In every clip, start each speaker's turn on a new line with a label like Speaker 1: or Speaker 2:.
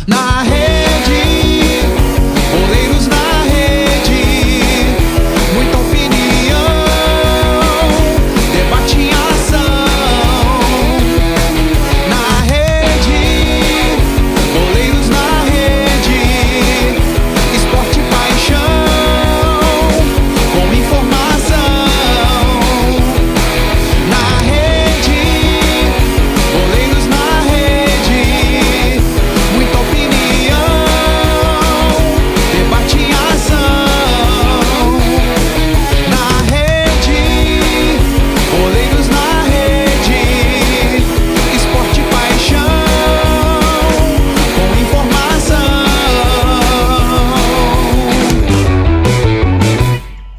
Speaker 1: Na rede, goleiros na rede, muita opinião, debate em ação. Na rede, goleiros na rede, esporte e paixão, com informação. Na rede, goleiros na rede, muita opinião, debate em ação. Na rede, goleiros na rede, esporte e paixão, com informação.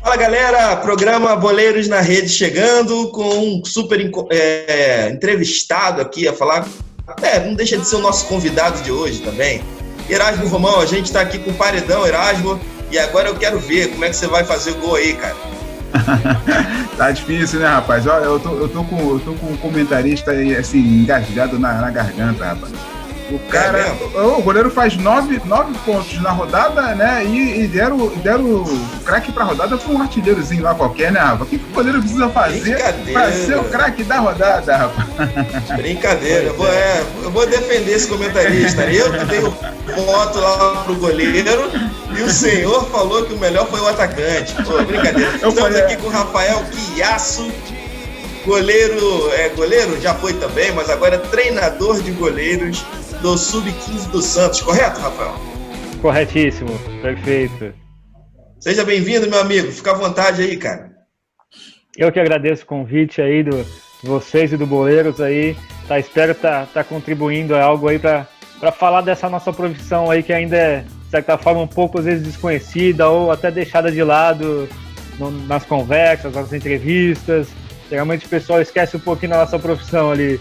Speaker 2: Fala galera, programa Boleiros na Rede chegando com um super entrevistado aqui a falar. Não deixa de ser o nosso convidado de hoje também. Erasmo Romão, a gente está aqui com o paredão, Erasmo, e agora eu quero ver como é que você vai fazer o gol aí, cara.
Speaker 3: Tá difícil, né, rapaz? Olha, eu tô com um comentarista aí, assim, engasgado na garganta, rapaz. O cara, o goleiro faz 9 pontos na rodada, né? E deram o craque pra rodada pra um artilheirozinho lá qualquer, né, rapaz? O que o goleiro precisa fazer pra ser o craque da rodada, rapaz?
Speaker 2: Brincadeira, eu vou defender esse comentarista. Eu que dei o voto lá pro goleiro e o senhor falou que o melhor foi o atacante. Pô, brincadeira. Estamos aqui com o Rafael Quiasso, goleiro já foi também, mas agora é treinador de goleiros do Sub-15 do Santos, correto, Rafael?
Speaker 4: Corretíssimo, perfeito.
Speaker 2: Seja bem-vindo, meu amigo, fica à vontade aí, cara.
Speaker 4: Eu que agradeço o convite aí de vocês e do Boleiros aí, espero tá contribuindo a algo aí para falar dessa nossa profissão aí que ainda é, de certa forma, um pouco às vezes desconhecida ou até deixada de lado nas conversas, nas entrevistas. Geralmente o pessoal esquece um pouquinho da nossa profissão ali.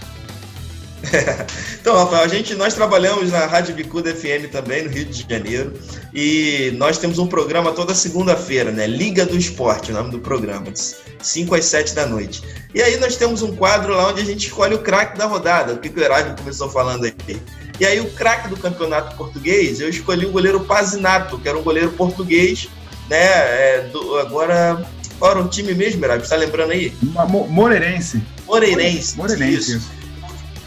Speaker 2: Então, Rafael, nós trabalhamos na Rádio Bicuda FM também, no Rio de Janeiro, e nós temos um programa toda segunda-feira, né? Liga do Esporte, o nome do programa, de 5 às 7 da noite. E aí nós temos um quadro lá onde a gente escolhe o craque da rodada, o que o Erasmo começou falando aí. E aí o craque do campeonato português, eu escolhi o goleiro Pazinato, que era um goleiro português, né? Agora, qual era o time mesmo, Erasmo? Você tá lembrando aí?
Speaker 3: Moreirense.
Speaker 2: Isso.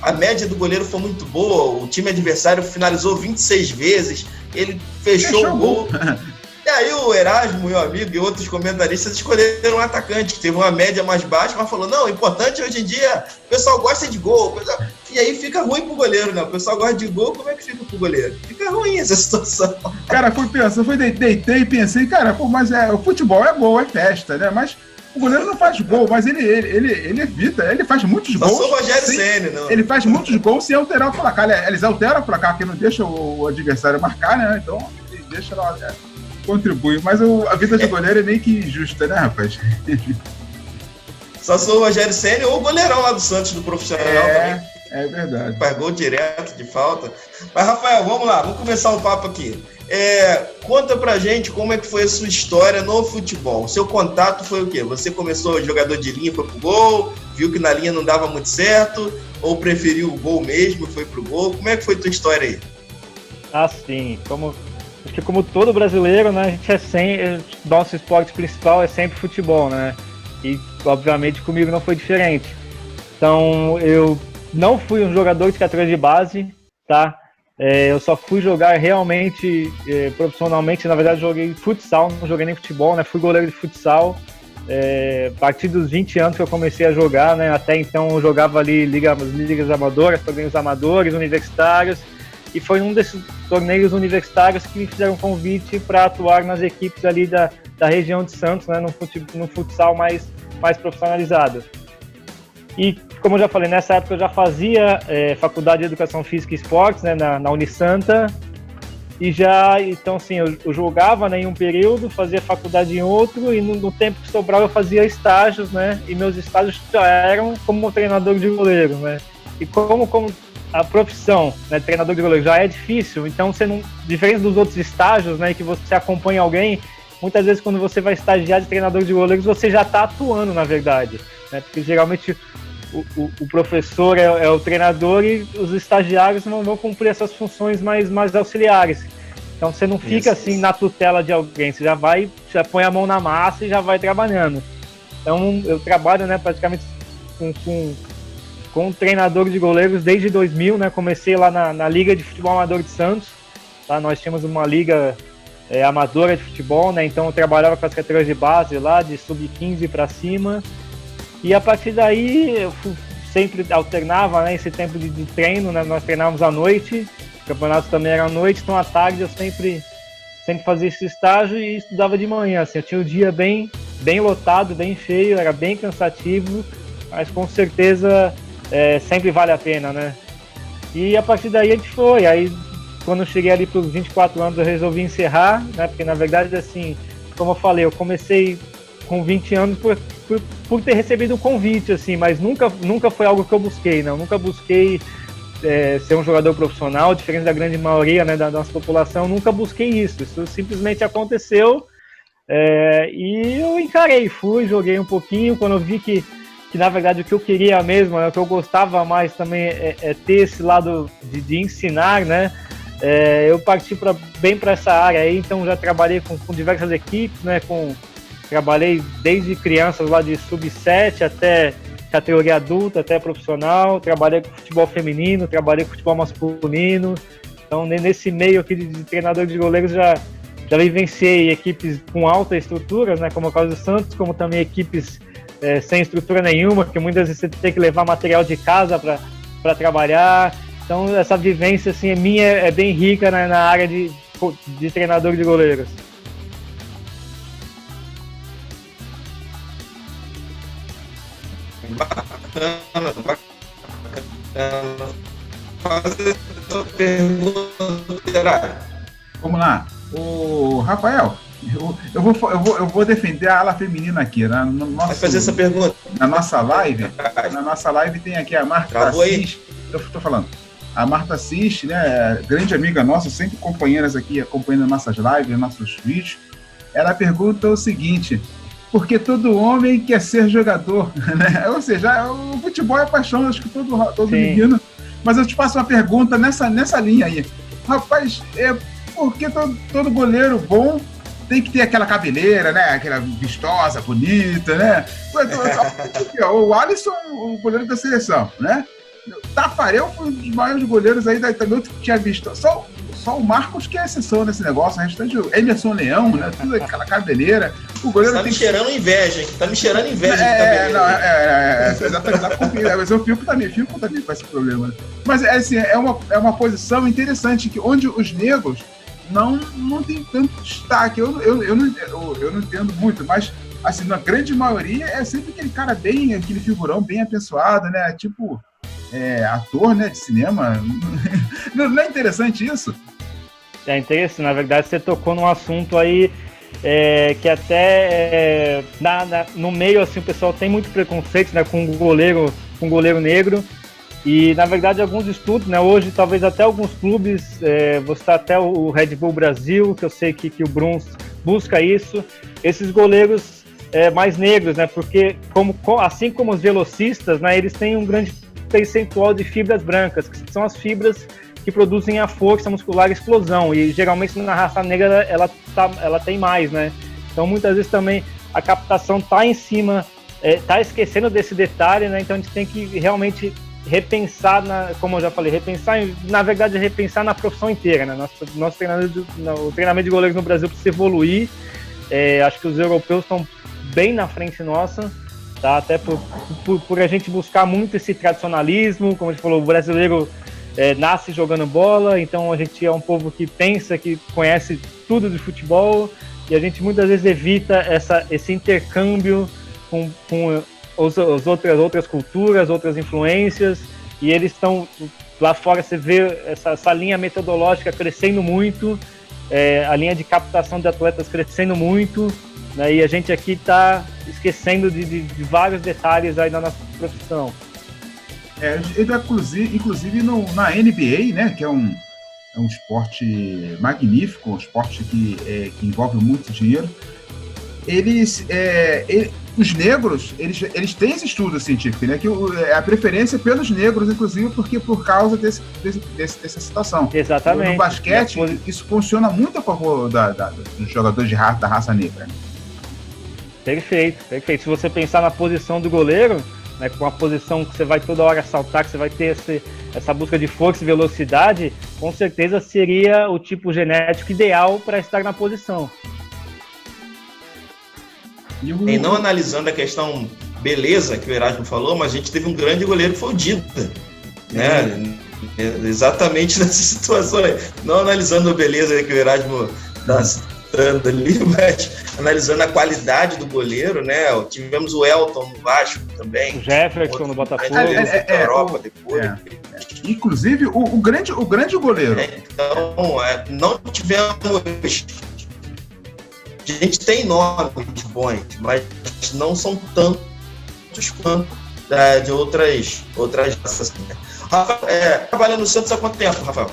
Speaker 2: A média do goleiro foi muito boa, o time adversário finalizou 26 vezes, ele fechou o gol. E aí o Erasmo, meu amigo, e outros comentaristas escolheram um atacante que teve uma média mais baixa, mas falou, não, o importante hoje em dia, o pessoal gosta de gol. E aí fica ruim pro goleiro, né? O pessoal gosta de gol, como é que fica pro goleiro? Fica ruim essa situação.
Speaker 3: Cara, deitei e pensei, cara, mas o futebol é gol, é festa, né? Mas o goleiro não faz gol, mas ele evita, ele faz muitos gols.
Speaker 2: Só sou o Rogério Ceni, não.
Speaker 3: Ele faz muitos gols sem alterar o placar. Eles alteram o placar, que não deixa o adversário marcar, né? Então, ele deixa lá, contribui. Mas a vida de goleiro é meio que injusta, né, rapaz?
Speaker 2: Só sou o Rogério Ceni ou o goleirão lá do Santos, do profissional também.
Speaker 3: É verdade.
Speaker 2: Faz gol direto, de falta. Mas, Rafael, vamos lá, vamos começar o papo aqui. Conta pra gente como é que foi a sua história no futebol. O seu contato foi o quê? Você começou jogador de linha, foi pro gol, viu que na linha não dava muito certo, ou preferiu o gol mesmo, foi pro gol? Como é que foi a tua história aí?
Speaker 4: Sim, acho que como todo brasileiro, né, a gente nosso esporte principal é sempre futebol, né? E, obviamente, comigo não foi diferente. Então, eu não fui um jogador de categoria de base, tá? Eu só fui jogar realmente profissionalmente, na verdade joguei futsal, não joguei nem futebol, né? Fui goleiro de futsal. A partir dos 20 anos que eu comecei a jogar, né? Até então eu jogava ali ligas amadoras, torneios amadores, universitários, e foi um desses torneios universitários que me fizeram um convite para atuar nas equipes ali da região de Santos, né? No futsal mais profissionalizado. E, como eu já falei, nessa época eu já fazia faculdade de Educação Física e Esportes, né, na Unisanta, Então assim, eu jogava, né, em um período, fazia faculdade em outro, e no tempo que sobrava eu fazia estágios, né, e meus estágios já eram como treinador de goleiro, né, e como a profissão, né, treinador de goleiro já é difícil, então você não, diferente dos outros estágios, né, que você acompanha alguém, muitas vezes quando você vai estagiar de treinador de goleiros, você já está atuando, na verdade, né, porque geralmente o professor é o treinador e os estagiários não vão cumprir essas funções mais auxiliares. Então você não fica assim na tutela de alguém, você já põe a mão na massa e já vai trabalhando. Então eu trabalho, né, praticamente com treinador de goleiros desde 2000, né, comecei lá na Liga de Futebol Amador de Santos, tá? Nós tínhamos uma liga amadora de futebol, né, então eu trabalhava com as categorias de base lá, de sub-15 para cima. E a partir daí eu sempre alternava, né, esse tempo de treino, né, nós treinávamos à noite, os campeonatos também eram à noite, então à tarde eu sempre fazia esse estágio e estudava de manhã. Assim, eu tinha o dia bem lotado, bem cheio, era bem cansativo, mas com certeza sempre vale a pena, né? E a partir daí a gente foi. Aí quando eu cheguei ali para os 24 anos eu resolvi encerrar, né, porque na verdade, assim, como eu falei, eu comecei com 20 anos por ter recebido um convite, assim, mas nunca foi algo que eu busquei, não. Nunca busquei ser um jogador profissional, diferente da grande maioria, né, da nossa população, nunca busquei isso. Isso simplesmente aconteceu e eu encarei, joguei um pouquinho. Quando eu vi que na verdade o que eu queria mesmo, né, o que eu gostava mais também é ter esse lado de ensinar, né, eu parti bem para essa área aí. Então já trabalhei com diversas equipes, né, trabalhei desde crianças lá de sub-7 até categoria adulta, até profissional, trabalhei com futebol feminino, trabalhei com futebol masculino. Então nesse meio aqui de treinador de goleiros já vivenciei equipes com alta estrutura, né, como o caso do Santos, como também equipes sem estrutura nenhuma, que muitas vezes você tem que levar material de casa para trabalhar. Então essa vivência assim, minha é bem rica, né, na área de treinador de goleiros.
Speaker 2: Bacana. Fazer essa pergunta.
Speaker 3: Vamos lá. O Rafael, eu vou defender a ala feminina aqui.
Speaker 2: Vai fazer essa pergunta.
Speaker 3: Na nossa live tem aqui a Marta Assis. Eu estou falando. A Marta Assis, né, grande amiga nossa, sempre companheiras aqui, acompanhando nossas lives, nossos vídeos. Ela pergunta o seguinte: porque todo homem quer ser jogador, né? Ou seja, o futebol é paixão, acho que todo menino. Mas eu te faço uma pergunta nessa linha aí. Rapaz, porque todo goleiro bom tem que ter aquela cabeleira, né? Aquela vistosa, bonita, né? O Alisson, o goleiro da seleção, né? Tafarel foi um dos maiores goleiros aí também, outro que tinha visto. Só o Marcos que é exceção nesse negócio, o restante, Emerson Leão, né? Tudo aquela cabeleira. O goleiro
Speaker 2: tá me cheirando inveja, hein? Tá me cheirando inveja.
Speaker 3: Exatamente. Mas eu fico também com esse problema. Mas assim, é uma posição interessante, que onde os negros não tem tanto destaque. Eu não entendo muito, mas assim, na grande maioria é sempre aquele cara aquele figurão bem apessoado, né? Tipo, ator, né, de cinema. Não é interessante isso?
Speaker 4: É interessante, na verdade você tocou num assunto aí que até no meio assim, o pessoal tem muito preconceito, né, com goleiro negro, e na verdade alguns estudos, né, hoje talvez até alguns clubes, vou citar até o Red Bull Brasil, que eu sei que o Bruns busca isso, esses goleiros mais negros, né, porque assim como os velocistas, né, eles têm um grande percentual de fibras brancas, que são as fibras que produzem a força muscular e explosão, e geralmente na raça negra ela tem mais, né? Então muitas vezes também a captação tá em cima, tá esquecendo desse detalhe, né? Então a gente tem que realmente repensar, como eu já falei, repensar na profissão inteira, né? Nosso o treinamento de goleiros no Brasil precisa evoluir. Acho que os europeus estão bem na frente nossa, tá? Até por a gente buscar muito esse tradicionalismo, como a gente falou, o brasileiro nasce jogando bola, então a gente é um povo que pensa, que conhece tudo de futebol, e a gente muitas vezes evita esse intercâmbio com outras culturas, outras influências, e eles estão, Lá fora você vê essa linha metodológica crescendo muito, a linha de captação de atletas crescendo muito, né, e a gente aqui está esquecendo de vários detalhes aí na nossa profissão.
Speaker 3: Inclusive na NBA, né, que é um esporte magnífico, um esporte que envolve muito dinheiro, os negros, eles têm esse estudo científico, né, que a preferência pelos negros, inclusive, porque por causa dessa situação.
Speaker 4: Exatamente.
Speaker 3: No basquete, isso funciona muito a favor dos jogadores da raça negra.
Speaker 4: Perfeito. Se você pensar na posição do goleiro, né, com a posição que você vai toda hora saltar, que você vai ter essa busca de força e velocidade, com certeza seria o tipo genético ideal para estar na posição.
Speaker 2: E não analisando a questão beleza que o Erasmo falou, mas a gente teve um grande goleiro que foi o Dida, né? Exatamente nessa situação aí. Não analisando a beleza que o Erasmo está citando ali, mas analisando a qualidade do goleiro, né? Tivemos o Elton no Vasco também.
Speaker 4: O Jefferson no Botafogo.
Speaker 2: Europa depois.
Speaker 3: Inclusive, o grande goleiro.
Speaker 2: Então, não tivemos... A gente tem nomes bons, mas não são tantos quanto de outras raças. Rafael, trabalhando no Santos há quanto tempo, Rafael?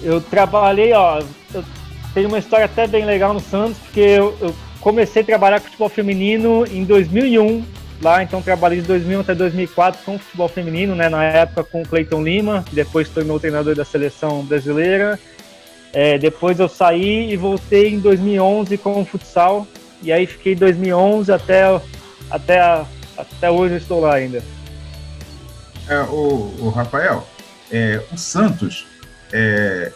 Speaker 4: Eu trabalhei, eu tenho uma história até bem legal no Santos, porque eu comecei a trabalhar com futebol feminino em 2001, lá, então trabalhei de 2001 até 2004 com futebol feminino, né, na época com o Cleiton Lima, que depois se tornou treinador da seleção brasileira. Depois eu saí e voltei em 2011 com o futsal, e aí fiquei 2011 até hoje eu estou lá ainda.
Speaker 3: O Rafael, o Santos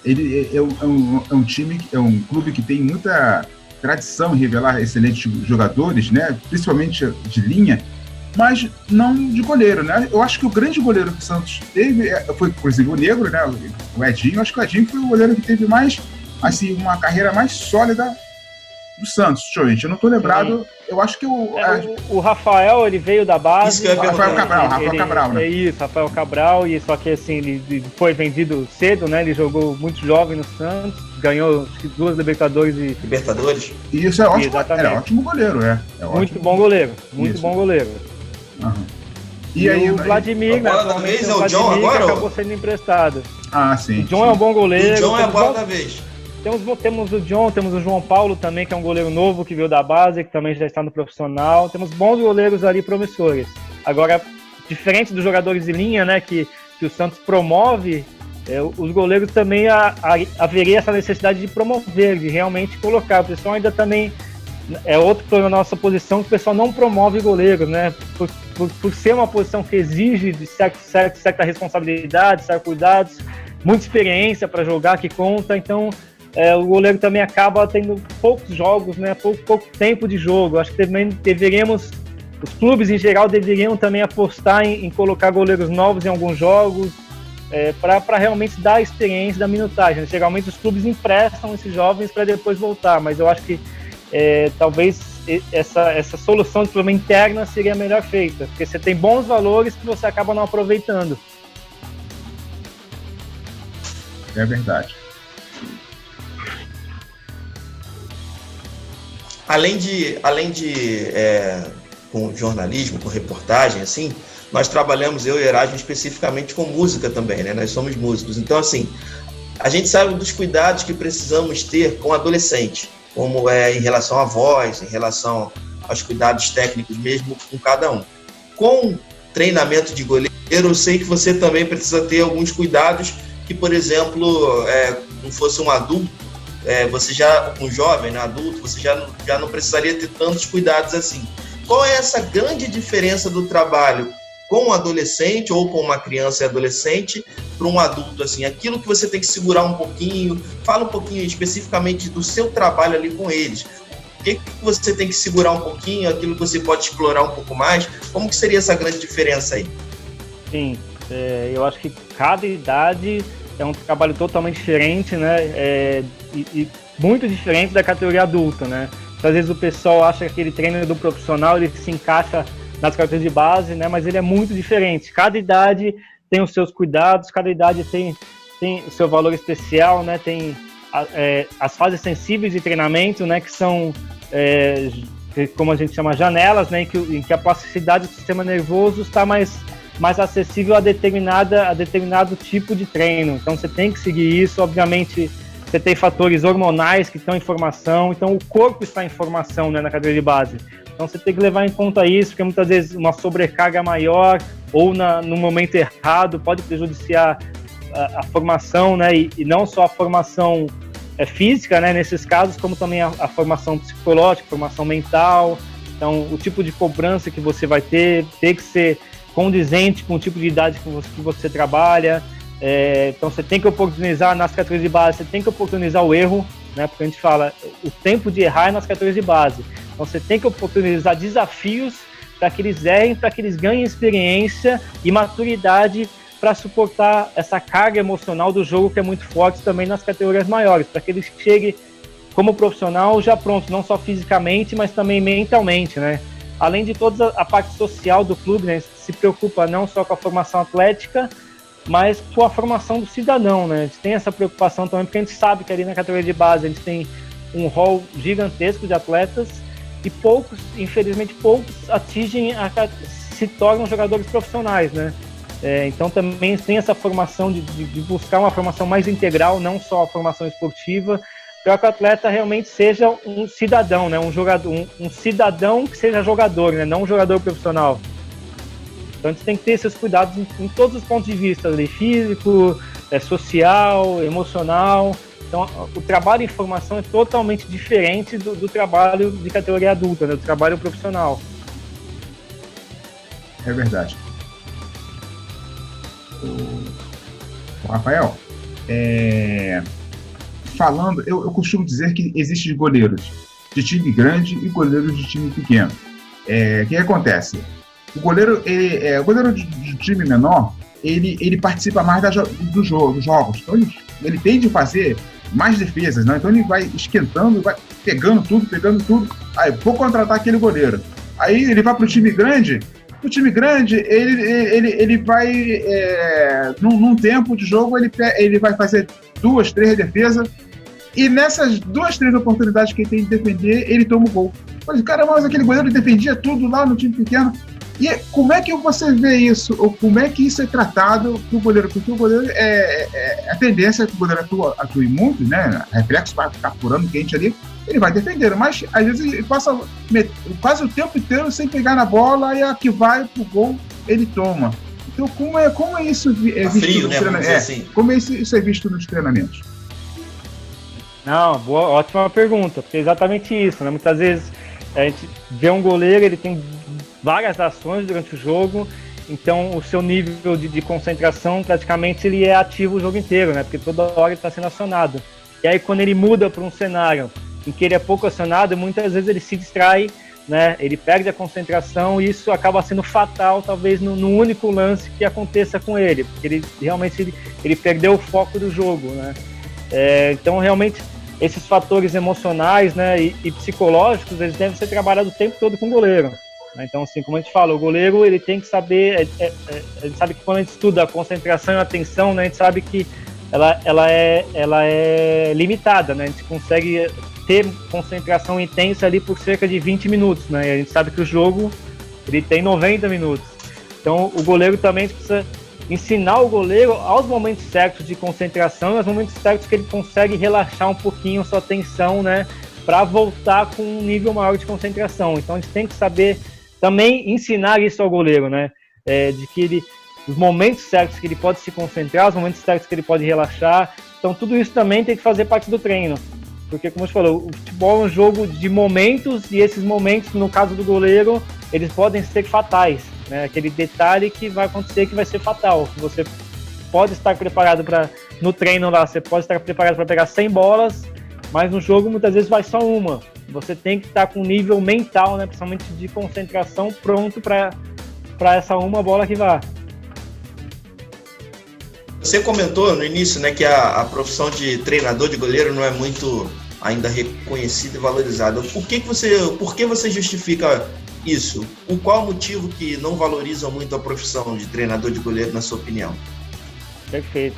Speaker 3: ele é um time, é um clube que tem muita tradição em revelar excelentes jogadores, né, principalmente de linha, mas não de goleiro, né? Eu acho que o grande goleiro que o Santos teve foi, por exemplo, o negro, né? O Edinho. Acho que o Edinho foi o goleiro que teve mais, assim, uma carreira mais sólida do Santos. Gente, eu não tô lembrado. Sim. Eu acho que
Speaker 4: o Rafael, ele veio da base.
Speaker 3: Rafael Cabral, né?
Speaker 4: É isso, Rafael Cabral, e só que assim, ele foi vendido cedo, né? Ele jogou muito jovem no Santos, ganhou 2 Libertadores.
Speaker 3: E isso é ótimo. É ótimo goleiro,
Speaker 4: Muito bom goleiro, bom goleiro.
Speaker 3: Uhum.
Speaker 4: E aí, o Vladimir, né?
Speaker 2: Da vez é o John agora?
Speaker 4: Acabou sendo emprestado.
Speaker 3: Sim.
Speaker 4: O John é um bom goleiro.
Speaker 2: O John é a bola da vez.
Speaker 4: Temos o John, temos o João Paulo também, que é um goleiro novo, que veio da base, que também já está no profissional. Temos bons goleiros ali promissores. Agora, diferente dos jogadores de linha, né, que o Santos promove, os goleiros também haveria essa necessidade de promover, de realmente colocar. O pessoal ainda também... É outro problema na nossa posição, que o pessoal não promove goleiro, né? Por ser uma posição que exige de certa responsabilidade, certos cuidados, muita experiência para jogar que conta, então o goleiro também acaba tendo poucos jogos, né? Pouco tempo de jogo. Acho que também os clubes em geral deveriam também apostar em colocar goleiros novos em alguns jogos, para realmente dar a experiência da minutagem. Geralmente os clubes emprestam esses jovens para depois voltar, mas eu acho que talvez essa solução de problema interna seria melhor feita, porque você tem bons valores que você acaba não aproveitando.
Speaker 3: É verdade.
Speaker 2: Além de com jornalismo, com reportagem, assim, nós trabalhamos, eu e Erasmo, especificamente com música também, né? Nós somos músicos. Então, assim, a gente sabe dos cuidados que precisamos ter com adolescente, como em relação à voz, em relação aos cuidados técnicos mesmo com cada um. Com treinamento de goleiro, eu sei que você também precisa ter alguns cuidados que, por exemplo, não fosse um adulto, um jovem, né, adulto, você já não precisaria ter tantos cuidados assim. Qual é essa grande diferença do trabalho com um adolescente ou com uma criança e adolescente para um adulto, assim, aquilo que você tem que segurar um pouquinho, fala um pouquinho especificamente do seu trabalho ali com eles, o que você tem que segurar um pouquinho, aquilo que você pode explorar um pouco mais, como que seria essa grande diferença aí?
Speaker 4: Sim, eu acho que cada idade é um trabalho totalmente diferente, né, e muito diferente da categoria adulta, né. Às vezes o pessoal acha que aquele treino do profissional ele se encaixa nas categorias de base, né? Mas ele é muito diferente. Cada idade tem os seus cuidados, cada idade tem o seu valor especial, né? Tem as fases sensíveis de treinamento, né? Que são, como a gente chama, janelas, né? Em que a plasticidade do sistema nervoso está mais acessível a determinado tipo de treino. Então você tem que seguir isso. Obviamente você tem fatores hormonais que estão em formação, então o corpo está em formação, né, na categoria de base. Então você tem que levar em conta isso, porque muitas vezes uma sobrecarga maior ou no momento errado pode prejudiciar a formação, né, e não só a formação física, né, nesses casos, como também a formação psicológica, formação mental. Então o tipo de cobrança que você vai ter que ser condizente com o tipo de idade que você trabalha. Então você tem que oportunizar nas categorias de base, você tem que oportunizar o erro, né? Porque a gente fala, o tempo de errar é nas categorias de base. Então você tem que oportunizar desafios para que eles errem, para que eles ganhem experiência e maturidade para suportar essa carga emocional do jogo, que é muito forte também nas categorias maiores, para que eles cheguem como profissional já pronto, não só fisicamente, mas também mentalmente, né? Além de toda a parte social do clube, né? Se preocupa não só com a formação atlética, mas com a formação do cidadão, né? A gente tem essa preocupação também, porque a gente sabe que ali na categoria de base a gente tem um rol gigantesco de atletas e infelizmente poucos se tornam jogadores profissionais, né? Então também tem essa formação de buscar uma formação mais integral, não só a formação esportiva, para que o atleta realmente seja um cidadão, né? Um cidadão que seja jogador, né? Não um jogador profissional. Então a gente tem que ter esses cuidados em todos os pontos de vista, ali, físico, social, emocional. Então o trabalho em formação é totalmente diferente do trabalho de categoria adulta, né? Do trabalho profissional.
Speaker 3: É verdade. O Rafael, falando, eu costumo dizer que existem goleiros de time grande e goleiros de time pequeno. O que acontece? O goleiro de time menor, ele participa mais dos jogos. Então ele tende a fazer mais defesas, né? Então ele vai esquentando, vai pegando tudo. Aí, vou contratar aquele goleiro. Aí ele vai pro time grande. O time grande, ele vai, num tempo de jogo, ele vai fazer 2, 3 defesas, e nessas 2, 3 oportunidades que ele tem de defender, ele toma o gol. Mas, caramba, mas aquele goleiro defendia tudo lá no time pequeno. E como é que você vê isso? Ou como é que isso é tratado pro goleiro? Porque o goleiro, a tendência é que o goleiro atue muito, né? Reflexo vai ficar furando quente ali, ele vai defender, mas às vezes ele passa quase o tempo inteiro sem pegar na bola, e a que vai pro gol, ele toma. Então como é isso visto
Speaker 2: frio, né? Vamos dizer assim.
Speaker 3: Como isso é visto nos treinamentos?
Speaker 4: Não, ótima pergunta, porque é exatamente isso, né? Muitas vezes a gente vê um goleiro, ele tem várias ações durante o jogo, então o seu nível de concentração praticamente ele é ativo o jogo inteiro, né? Porque toda hora ele está sendo acionado. E aí quando ele muda para um cenário em que ele é pouco acionado, muitas vezes ele se distrai, né? Ele perde a concentração e isso acaba sendo fatal, talvez no único lance que aconteça com ele, porque ele realmente ele perdeu o foco do jogo, né? Então realmente esses fatores emocionais, né, e psicológicos, eles devem ser trabalhados o tempo todo com o goleiro. Então, assim, como a gente fala, o goleiro ele tem que saber, a gente sabe que quando a gente estuda a concentração e a atenção, né, a gente sabe que ela é limitada, né? A gente consegue ter concentração intensa ali por cerca de 20 minutos, né? E a gente sabe que o jogo ele tem 90 minutos. Então o goleiro também precisa ensinar o goleiro aos momentos certos de concentração e aos momentos certos que ele consegue relaxar um pouquinho a sua atenção, né? Para voltar com um nível maior de concentração. Então a gente tem que saber também ensinar isso ao goleiro, né? De que os momentos certos que ele pode se concentrar, os momentos certos que ele pode relaxar. Então tudo isso também tem que fazer parte do treino. Porque, como você falou, o futebol é um jogo de momentos e esses momentos, no caso do goleiro, eles podem ser fatais, né? Aquele detalhe que vai acontecer que vai ser fatal. Você pode estar preparado no treino lá, você pode estar preparado para pegar 100 bolas, mas no jogo muitas vezes vai só uma. Você tem que estar com um nível mental, né, principalmente de concentração, pronto para essa uma bola que vai.
Speaker 2: Você comentou no início, né, que a profissão de treinador de goleiro não é muito ainda reconhecida e valorizada. Por que você justifica isso. Qual o motivo que não valorizam muito a profissão de treinador de goleiro, na sua opinião?
Speaker 4: Perfeito.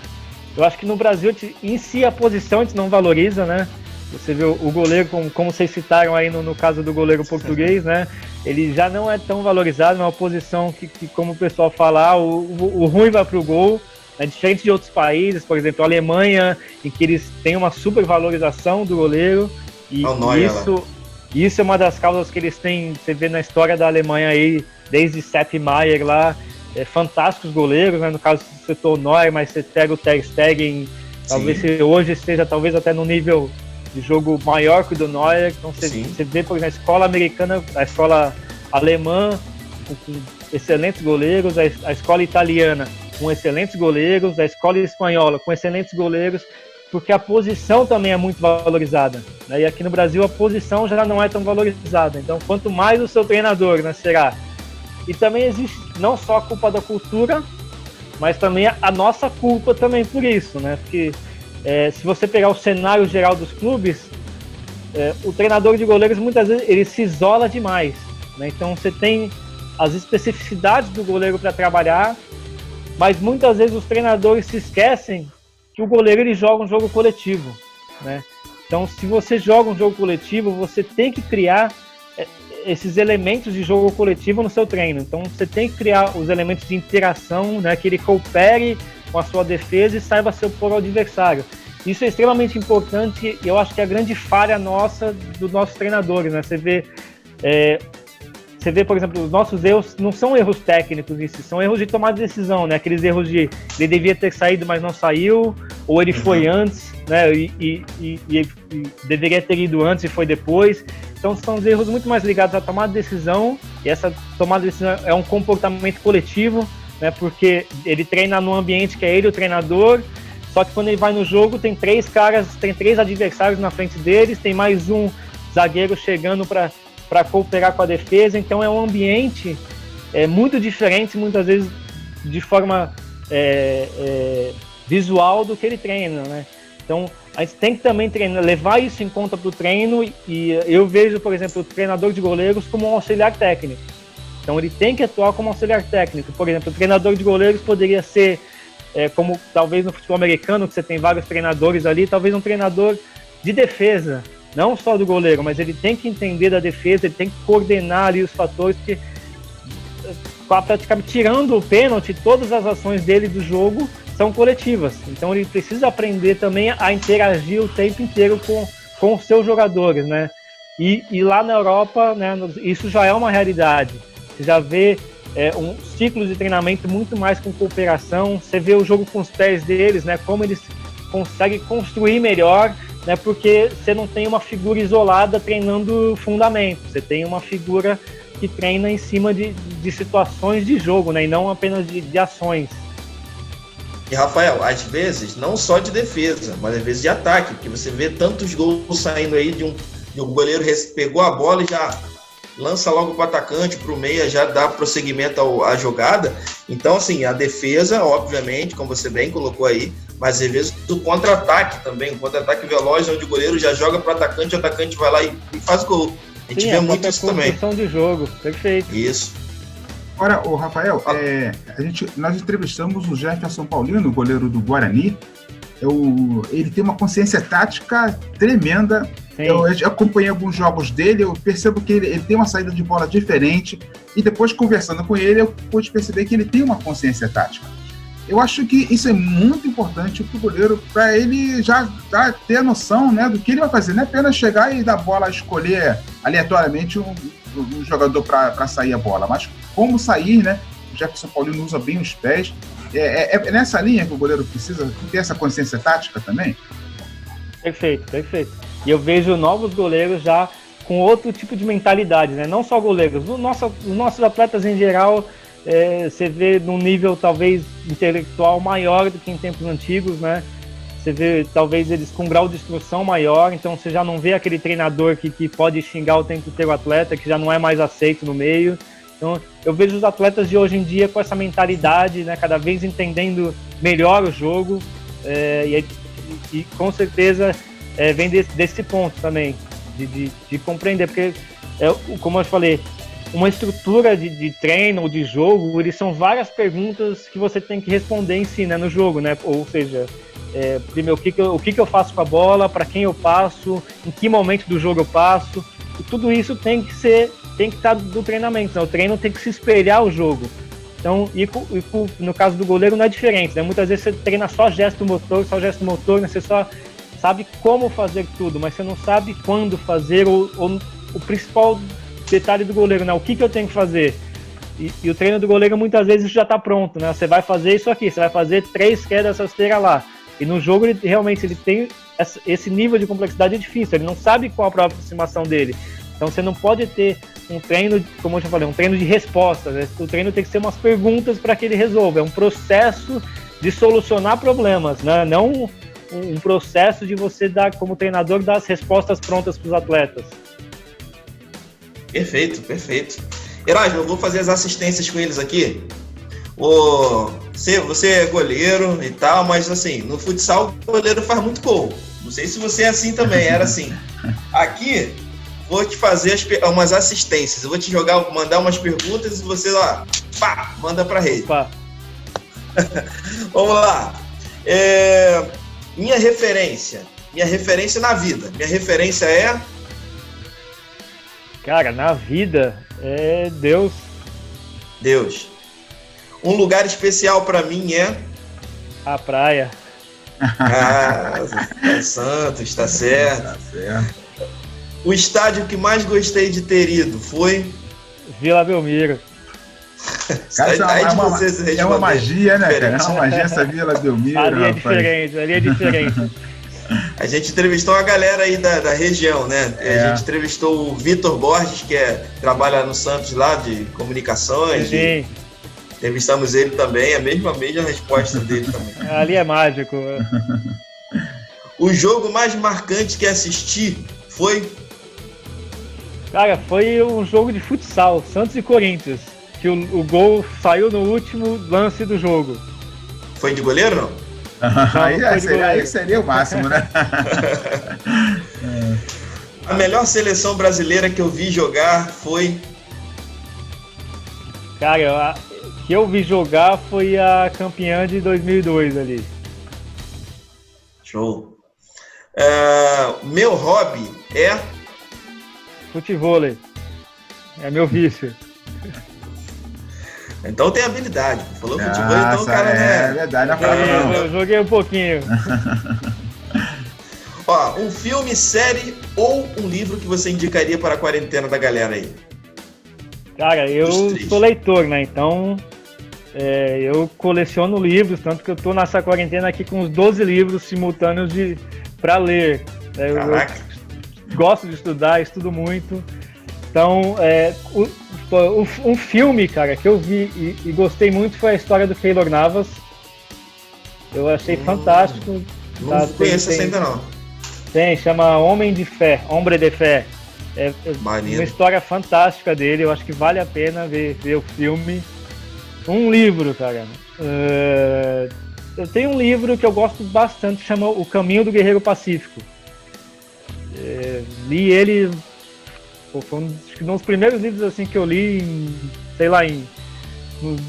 Speaker 4: Eu acho que no Brasil, em si, a posição a gente não valoriza, né? Você vê o goleiro, como vocês citaram aí no caso do goleiro português, né? Ele já não é tão valorizado, é uma posição que como o pessoal fala, o ruim vai pro gol. É diferente de outros países, por exemplo, a Alemanha, em que eles têm uma super valorização do goleiro. E isso é uma das causas que eles têm, você vê na história da Alemanha aí, desde Sepp Maier lá, fantásticos goleiros, né? No caso você citou o Neuer, mas você pega o Ter Stegen, talvez hoje esteja talvez até no nível de jogo maior que o do Neuer. Então você vê, por exemplo, a escola americana, a escola alemã com excelentes goleiros, a escola italiana com excelentes goleiros, a escola espanhola com excelentes goleiros, porque a posição também é muito valorizada, né? E aqui no Brasil a posição já não é tão valorizada. Então, quanto mais o seu treinador, né, será. E também existe não só a culpa da cultura, mas também a nossa culpa também por isso, né? Porque se você pegar o cenário geral dos clubes, o treinador de goleiros muitas vezes ele se isola demais, né? Então você tem as especificidades do goleiro para trabalhar, mas muitas vezes os treinadores se esquecem que o goleiro ele joga um jogo coletivo, né? Então, se você joga um jogo coletivo, você tem que criar esses elementos de jogo coletivo no seu treino. Então, você tem que criar os elementos de interação, né? Que ele coopere com a sua defesa e saiba se opor ao adversário. Isso é extremamente importante e eu acho que é a grande falha nossa dos nossos treinadores, né? Você vê, por exemplo, os nossos erros não são erros técnicos, isso, são erros de tomar de decisão, né? Aqueles erros de ele devia ter saído, mas não saiu, ou ele foi antes, né? E deveria ter ido antes e foi depois. Então são os erros muito mais ligados à tomada de decisão, e essa tomada de decisão é um comportamento coletivo, né? Porque ele treina num ambiente que é ele o treinador, só que quando ele vai no jogo tem três adversários na frente deles, tem mais um zagueiro chegando para cooperar com a defesa. Então é um ambiente muito diferente, muitas vezes de forma visual do que ele treina, né? Então a gente tem que também levar isso em conta para o treino, e eu vejo, por exemplo, o treinador de goleiros como um auxiliar técnico. Então ele tem que atuar como auxiliar técnico. Por exemplo, o treinador de goleiros poderia ser, como talvez no futebol americano, que você tem vários treinadores ali, talvez um treinador de defesa, não só do goleiro, mas ele tem que entender da defesa, ele tem que coordenar ali os fatores, porque praticamente tirando o pênalti, todas as ações dele do jogo são coletivas. Então ele precisa aprender também a interagir o tempo inteiro com os seus jogadores, né? E lá na Europa, né, isso já é uma realidade. Você já vê um ciclo de treinamento muito mais com cooperação, você vê o jogo com os pés deles, né, como eles conseguem construir melhor, né, porque você não tem uma figura isolada treinando fundamento, você tem uma figura que treina em cima de situações de jogo, né, e não apenas de ações.
Speaker 2: E, Rafael, às vezes, não só de defesa, mas às vezes de ataque, porque você vê tantos gols saindo aí de um goleiro pegou a bola e já lança logo para o atacante, para o meia, já dá prosseguimento à jogada. Então, assim, a defesa, obviamente, como você bem colocou aí, mas às vezes o contra-ataque também, o contra-ataque veloz, onde o goleiro já joga para o atacante vai lá e faz gol. A gente vê muito isso também.
Speaker 4: De jogo, perfeito.
Speaker 2: Isso.
Speaker 3: Agora, o Rafael, nós entrevistamos o Jefferson Paulino, goleiro do Guarani. Ele tem uma consciência tática tremenda. Eu acompanhei alguns jogos dele, eu percebo que ele tem uma saída de bola diferente, e depois, conversando com ele, eu pude perceber que ele tem uma consciência tática. Eu acho que isso é muito importante para o goleiro, para ele já ter a noção, né, do que ele vai fazer. Não é apenas chegar e dar bola, escolher aleatoriamente um jogador para sair a bola, mas como sair, né? O Jefferson Paulino usa bem os pés. É nessa linha que o goleiro precisa ter essa consciência tática também?
Speaker 4: Perfeito. E eu vejo novos goleiros já com outro tipo de mentalidade, né? Não só goleiros, os nossos atletas em geral, você vê num nível talvez intelectual maior do que em tempos antigos, né? Você vê talvez eles com um grau de instrução maior, então você já não vê aquele treinador que pode xingar o tempo inteiro o atleta, que já não é mais aceito no meio. Então eu vejo os atletas de hoje em dia com essa mentalidade, né? Cada vez entendendo melhor o jogo, e com certeza vem desse ponto também, de compreender, porque, como eu falei, uma estrutura de treino ou de jogo, eles são várias perguntas que você tem que responder em si, né, no jogo, né? Ou seja, primeiro, o que eu faço com a bola, para quem eu passo, em que momento do jogo eu passo, e tudo isso tem que estar do treinamento, né? O treino tem que se espelhar o jogo. Então, no caso do goleiro não é diferente, né? Muitas vezes você treina só gesto motor, né? Você só sabe como fazer tudo, mas você não sabe quando fazer, ou o principal detalhe do goleiro, né? O que eu tenho que fazer. E o treino do goleiro muitas vezes já está pronto, né? Você vai fazer isso aqui, você vai fazer 3 quedas rasteiras lá. E no jogo ele tem esse nível de complexidade é difícil, ele não sabe qual a própria aproximação dele. Então você não pode ter um treino, como eu já falei, um treino de respostas, né? O treino tem que ser umas perguntas para que ele resolva. É um processo de solucionar problemas, né? Não um processo de você dar, como treinador, dar as respostas prontas para os atletas.
Speaker 2: Perfeito. Erasmo, eu vou fazer as assistências com eles aqui. Você é goleiro e tal, mas assim, no futsal o goleiro faz muito gol. Não sei se você é assim também, era assim. Aqui, vou te fazer umas assistências. Eu vou te mandar umas perguntas e você lá, pá, manda pra rede. Vamos lá. Minha referência na vida. Minha referência é...
Speaker 4: Cara, na vida é Deus.
Speaker 2: Um lugar especial pra mim é...
Speaker 4: A praia.
Speaker 2: Santos, tá certo. O estádio que mais gostei de ter ido foi...
Speaker 4: Vila Belmiro.
Speaker 3: Cara, é uma magia, né, cara? É uma magia essa Vila Belmiro.
Speaker 4: Ali é diferente.
Speaker 2: A gente entrevistou uma galera aí da região, né? A gente entrevistou o Vitor Borges, que trabalha no Santos lá, de comunicações.
Speaker 4: Sim.
Speaker 2: Entrevistamos ele também, a mesma resposta dele também.
Speaker 4: Ali é mágico.
Speaker 2: O jogo mais marcante que assisti foi...
Speaker 4: Cara, foi um jogo de futsal, Santos e Corinthians, que o gol saiu no último lance do jogo.
Speaker 2: Foi de goleiro, não?
Speaker 3: Aí seria o máximo, né?
Speaker 2: A melhor seleção brasileira que eu vi jogar foi...
Speaker 4: Cara, que eu vi jogar foi a campeã de 2002 ali.
Speaker 2: Show. Meu hobby é...
Speaker 4: Futevôlei. É meu vício.
Speaker 2: Então tem habilidade. Falou futebol, então o cara, né?
Speaker 3: É verdade, não.
Speaker 4: Eu joguei um pouquinho.
Speaker 2: Ó, um filme, série ou um livro que você indicaria para a quarentena da galera aí?
Speaker 4: Cara, eu sou leitor, né? Então, eu coleciono livros, tanto que eu tô nessa quarentena aqui com uns 12 livros simultâneos para ler.
Speaker 2: Caraca.
Speaker 4: Eu gosto de estudar, estudo muito. Então, um filme, cara, que eu vi e gostei muito foi a história do Keylor Navas. Eu achei fantástico.
Speaker 2: Não conheço essa ainda não.
Speaker 4: Chama Homem de Fé, Hombre de Fé. É uma história fantástica dele, eu acho que vale a pena ver o filme. Um livro, cara. Eu tenho um livro que eu gosto bastante, chama O Caminho do Guerreiro Pacífico. Li ele, foi um dos primeiros livros assim que eu li, nos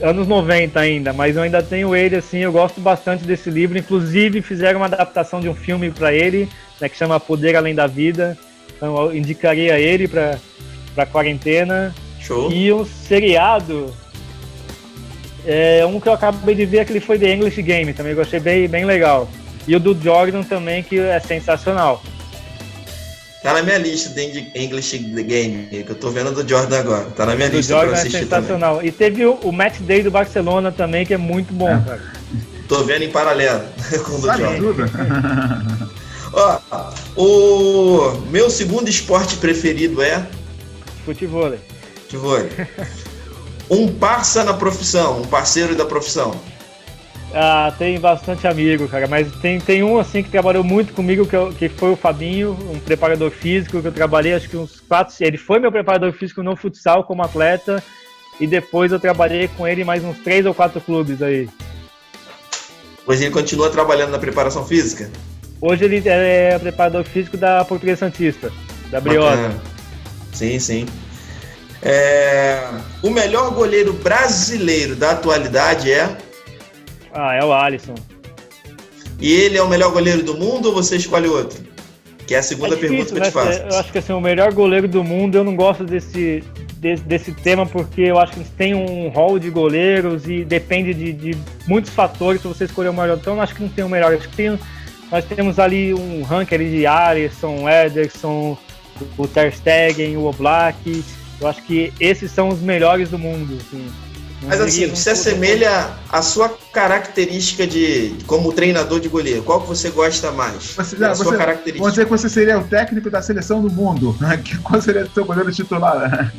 Speaker 4: anos 90 ainda, mas eu ainda tenho ele assim, eu gosto bastante desse livro, inclusive fizeram uma adaptação de um filme para ele, né, que chama Poder Além da Vida, então eu indicaria ele para quarentena.
Speaker 2: Show.
Speaker 4: E um seriado, um que eu acabei de ver, aquele foi The English Game, também eu achei bem legal, e o do Jordan também, que é sensacional.
Speaker 2: Tá na minha lista de English Game, que eu tô vendo do Jordan agora. Tá na minha lista pra assistir também.
Speaker 4: Sensacional. E teve o Match Day do Barcelona também, que é muito bom, cara.
Speaker 2: Tô vendo em paralelo com o do Jordan.
Speaker 3: Ó,
Speaker 2: o meu segundo esporte preferido é...
Speaker 4: Futevôlei.
Speaker 2: Um parça na profissão, um parceiro da profissão.
Speaker 4: Tem bastante amigo, cara, mas tem um assim que trabalhou muito comigo, que foi o Fabinho, um preparador físico, que eu trabalhei acho que uns 4, ele foi meu preparador físico no futsal como atleta, e depois eu trabalhei com ele em mais uns 3 ou 4 clubes aí.
Speaker 2: Hoje ele continua trabalhando na preparação física?
Speaker 4: Hoje ele é preparador físico da Portuguesa Santista, da Briosa.
Speaker 2: Sim. O melhor goleiro brasileiro da atualidade é?
Speaker 4: É o Alisson.
Speaker 2: E ele é o melhor goleiro do mundo ou você escolhe outro? Que é a segunda pergunta que eu te faço.
Speaker 4: Eu acho que assim, o melhor goleiro do mundo, eu não gosto desse tema, porque eu acho que eles têm um hall de goleiros e depende de muitos fatores para você escolher o melhor. Então eu acho que não tem o melhor. Acho que nós temos ali um ranking ali de Alisson, Ederson, o Ter Stegen, o Oblak. Eu acho que esses são os melhores do mundo. Assim.
Speaker 2: Mas assim, você assemelha a sua característica como treinador de goleiro. Qual que você gosta mais?
Speaker 3: Sua característica. Você que você seria o técnico da seleção do mundo. Qual seria o seu goleiro titular?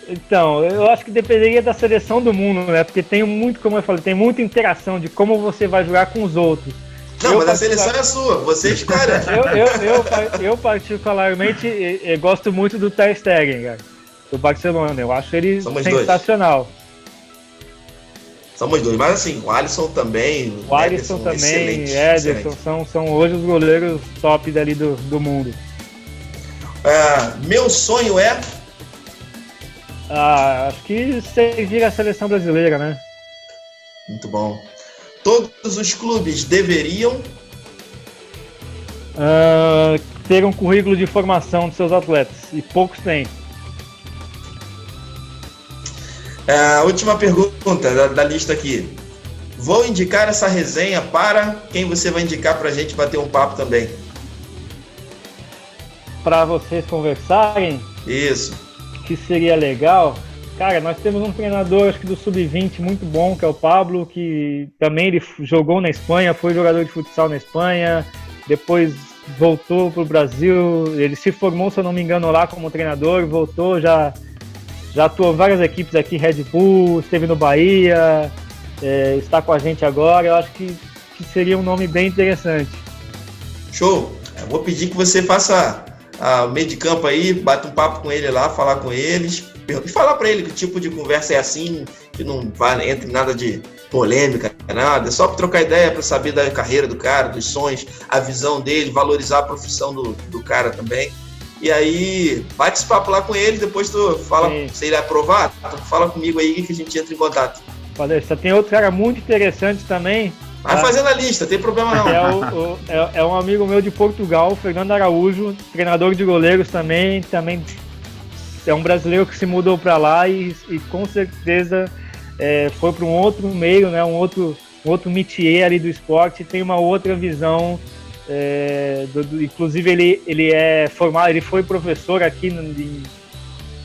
Speaker 4: Então, eu acho que dependeria da seleção do mundo, né? Porque tem muito, como eu falei, tem muita interação de como você vai jogar com os outros.
Speaker 2: Não, mas a seleção é sua, você escolhe.
Speaker 4: Eu particularmente gosto muito do Ter Stegen, cara, do Barcelona. Eu acho ele sensacional.
Speaker 2: Somos dois, mas assim, o Alisson também.
Speaker 4: O Alisson também, Ederson, são hoje os goleiros top dali do mundo.
Speaker 2: Meu sonho é?
Speaker 4: Acho que seguir a seleção brasileira, né?
Speaker 2: Muito bom. Todos os clubes deveriam
Speaker 4: ter um currículo de formação dos seus atletas, e poucos têm.
Speaker 2: Última pergunta da lista aqui. Vou indicar essa resenha para quem você vai indicar para a gente bater um papo também?
Speaker 4: Para vocês conversarem?
Speaker 2: Isso.
Speaker 4: Que seria legal. Cara, nós temos um treinador, acho que do Sub-20 muito bom, que é o Pablo, que também ele jogou na Espanha, foi jogador de futsal na Espanha, depois voltou para o Brasil, ele se formou, se eu não me engano, lá como treinador, voltou, já atuou várias equipes aqui, Red Bull, esteve no Bahia, está com a gente agora. Eu acho que seria um nome bem interessante.
Speaker 2: Show! Eu vou pedir que você faça o meio de campo aí, bate um papo com ele lá, falar com eles, e falar para ele que tipo de conversa é assim, que não vai entre nada de polêmica, nada, é só para trocar ideia, para saber da carreira do cara, dos sonhos, a visão dele, valorizar a profissão do cara também. E aí, bate esse papo lá com ele, depois tu fala, se ele aprovar, tu fala comigo aí que a gente entra em contato.
Speaker 4: Só tem outro cara muito interessante também.
Speaker 2: Vai fazendo a lista, tem problema não.
Speaker 4: É um amigo meu de Portugal, o Fernando Araújo, treinador de goleiros também é um brasileiro que se mudou para lá e com certeza foi para um outro meio, né, um outro métier ali do esporte, tem uma outra visão. Inclusive ele é formado, ele foi professor aqui,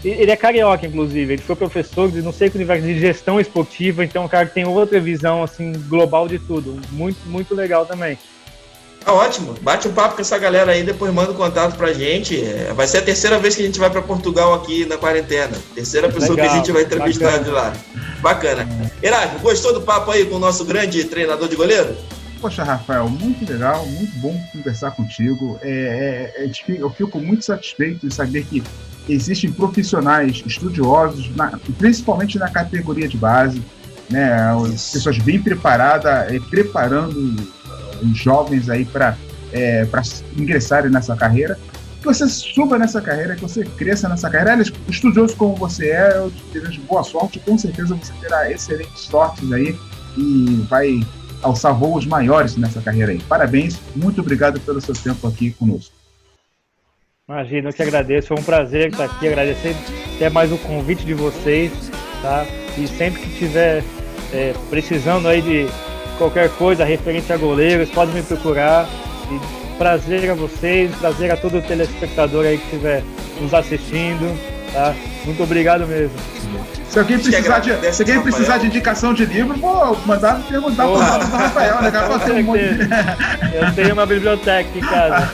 Speaker 4: ele é carioca, inclusive, ele foi professor de não sei que universidade de gestão esportiva, então o cara tem outra visão assim global de tudo, muito, muito legal também.
Speaker 2: Ótimo, bate um papo com essa galera aí, depois manda um contato pra gente. Vai ser a terceira vez que a gente vai para Portugal aqui na quarentena, terceira pessoa legal, que a gente vai entrevistar de lá. Bacana. Erasmo, gostou do papo aí com o nosso grande treinador de goleiro?
Speaker 3: Poxa, Rafael, muito legal, muito bom conversar contigo. Eu fico muito satisfeito de saber que existem profissionais estudiosos, principalmente na categoria de base, né? Pessoas bem preparadas, preparando os jovens aí para ingressarem nessa carreira. Que você suba nessa carreira, que você cresça nessa carreira. Estudioso como você eu te desejo boa sorte, com certeza você terá excelentes sortes aí e vai alçar voos maiores nessa carreira aí. Parabéns, muito obrigado pelo seu tempo aqui conosco.
Speaker 4: Imagina, eu que agradeço, foi um prazer estar aqui, agradecer até mais o convite de vocês, tá? E sempre que tiver precisando aí de qualquer coisa referente a goleiros, podem me procurar. E prazer a vocês, prazer a todo telespectador aí que estiver nos assistindo, tá? Muito obrigado mesmo.
Speaker 3: Se alguém precisar de indicação de livro, vou mandar perguntar para o Rafael, né?
Speaker 4: Eu tenho uma biblioteca em casa.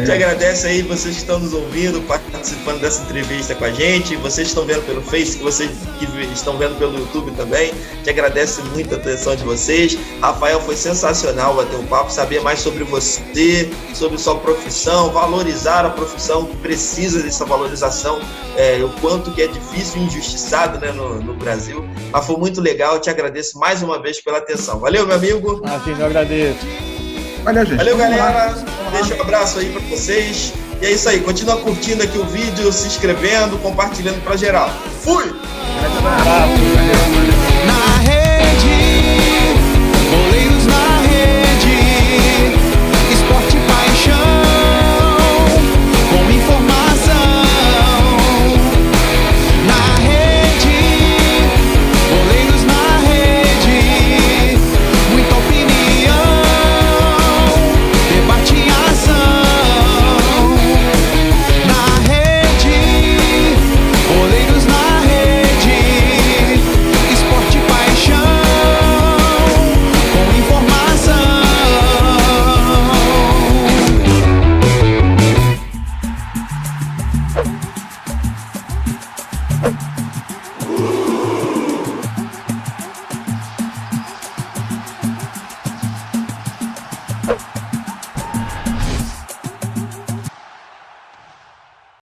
Speaker 2: Te agradeço aí, vocês que estão nos ouvindo, participando dessa entrevista com a gente, vocês estão vendo pelo Face, vocês que estão vendo pelo YouTube também, te agradeço muito a atenção de vocês. Rafael, foi sensacional bater um papo, saber mais sobre você, sobre sua profissão, valorizar a profissão, que precisa dessa valorização, o quanto que é difícil e injustiçado, né, no Brasil, mas foi muito legal, eu te agradeço mais uma vez pela atenção. Valeu, meu amigo.
Speaker 4: Sim, eu agradeço.
Speaker 3: Valeu, gente.
Speaker 2: Valeu, galera. Deixa um abraço aí para vocês E é isso aí, continua curtindo aqui o vídeo, se inscrevendo, compartilhando pra geral. Fui!
Speaker 1: Na